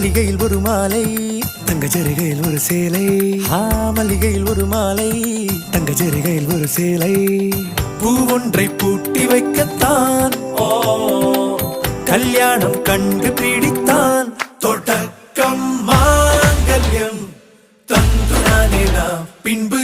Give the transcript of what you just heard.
மல்லிகையில் ஒரு மாலை தங்க ஜரிகையில் ஒரு சேலை மல்லிகையில் ஒரு மாலை தங்க ஜரிகையில் ஒரு சேலை பூ ஒன்றை பூட்டி வைக்கத்தான் கல்யாணம் கண்டு பிடித்தான் தொடக்கம் மாங்கல்யம் தந்து நானே நாம் பின்பு